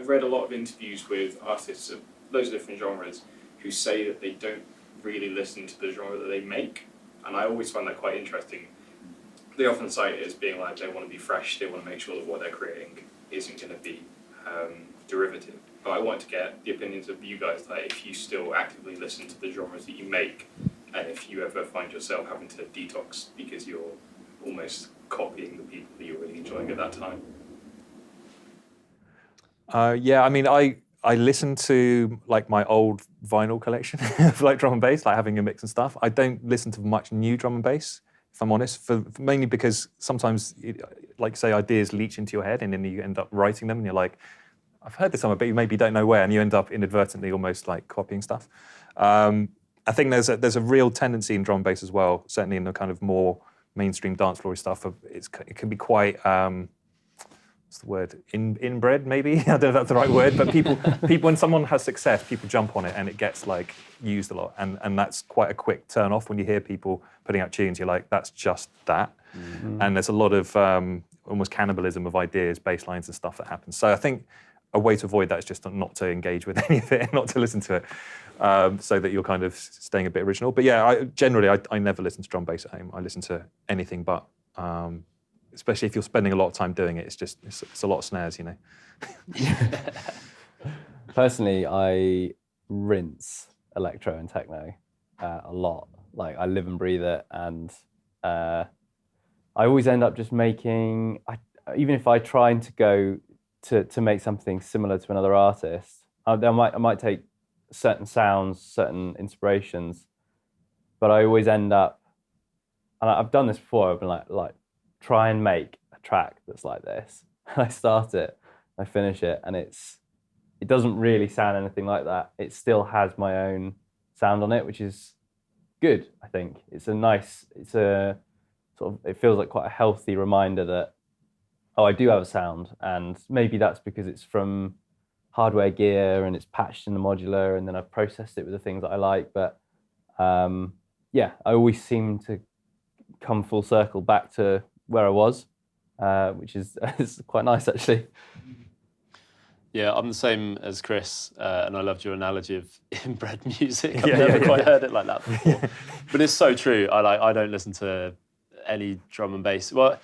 I've read a lot of interviews with artists of loads of different genres who say that they don't really listen to the genre that they make, and I always find that quite interesting. They often cite it as being like they want to be fresh, they want to make sure that what they're creating isn't going to be derivative. But I want to get the opinions of you guys, like if you still actively listen to the genres that you make, and if you ever find yourself having to detox because you're almost copying the people that you're really enjoying at that time. Yeah, I mean, I listen to like my old vinyl collection of like drum and bass, like having a mix and stuff. I don't listen to much new drum and bass, if I'm honest, mainly because sometimes, like say, ideas leach into your head and then you end up writing them and you're like, I've heard this somewhere, but you maybe don't know where, and you end up inadvertently almost like copying stuff. I think there's a real tendency in drum and bass as well, certainly in the kind of more mainstream dance floor stuff. It can be quite, what's the word, inbred maybe? I don't know if that's the right word, but people when someone has success, people jump on it and it gets like used a lot, and that's quite a quick turn off when you hear people putting out tunes. You're like, that's just that, and there's a lot of almost cannibalism of ideas, bass lines and stuff that happens. So I think a way to avoid that is just not to engage with any of it and not to listen to it, so that you're kind of staying a bit original. But yeah, generally I never listen to drum bass at home. I listen to anything but, especially if you're spending a lot of time doing it, it's a lot of snares, you know. Personally, I rinse electro and techno a lot. Like I live and breathe it, and I always end up just making, even if I try to go to make something similar to another artist, I might take certain sounds, certain inspirations, but I always end up, and I've done this before, I've been like try and make a track that's like this. I start it, I finish it, and it doesn't really sound anything like that. It still has my own sound on it, which is good, I think. It's a sort of, it feels like quite a healthy reminder that, oh, I do have a sound, and maybe that's because it's from hardware gear and it's patched in the modular, and then I've processed it with the things that I like. But yeah, I always seem to come full circle back to where I was, which is quite nice, actually. Yeah, I'm the same as Chris, and I loved your analogy of inbred music. I've never quite heard it like that before. But it's so true. I don't listen to any drum and bass. Well,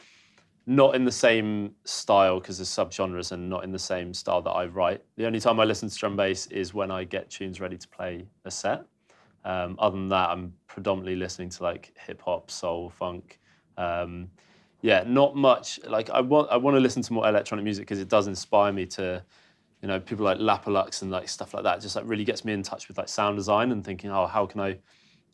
not in the same style, because there's subgenres, and not in the same style that I write. The only time I listen to drum and bass is when I get tunes ready to play a set. Other than that, I'm predominantly listening to like hip hop, soul, funk. Yeah, not much. Like I want to listen to more electronic music because it does inspire me to, you know, people like Lapalux and like stuff like that. Just like really gets me in touch with like sound design and thinking, oh, how can I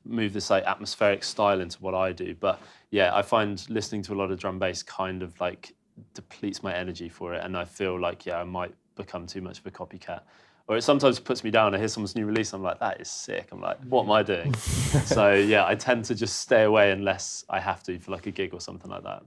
move this like atmospheric style into what I do? But yeah, I find listening to a lot of drum bass kind of like depletes my energy for it, and I feel like, yeah, I might become too much of a copycat. Or it sometimes puts me down. I hear someone's new release, I'm like, that is sick. I'm like, what am I doing? So yeah, I tend to just stay away unless I have to for like a gig or something like that.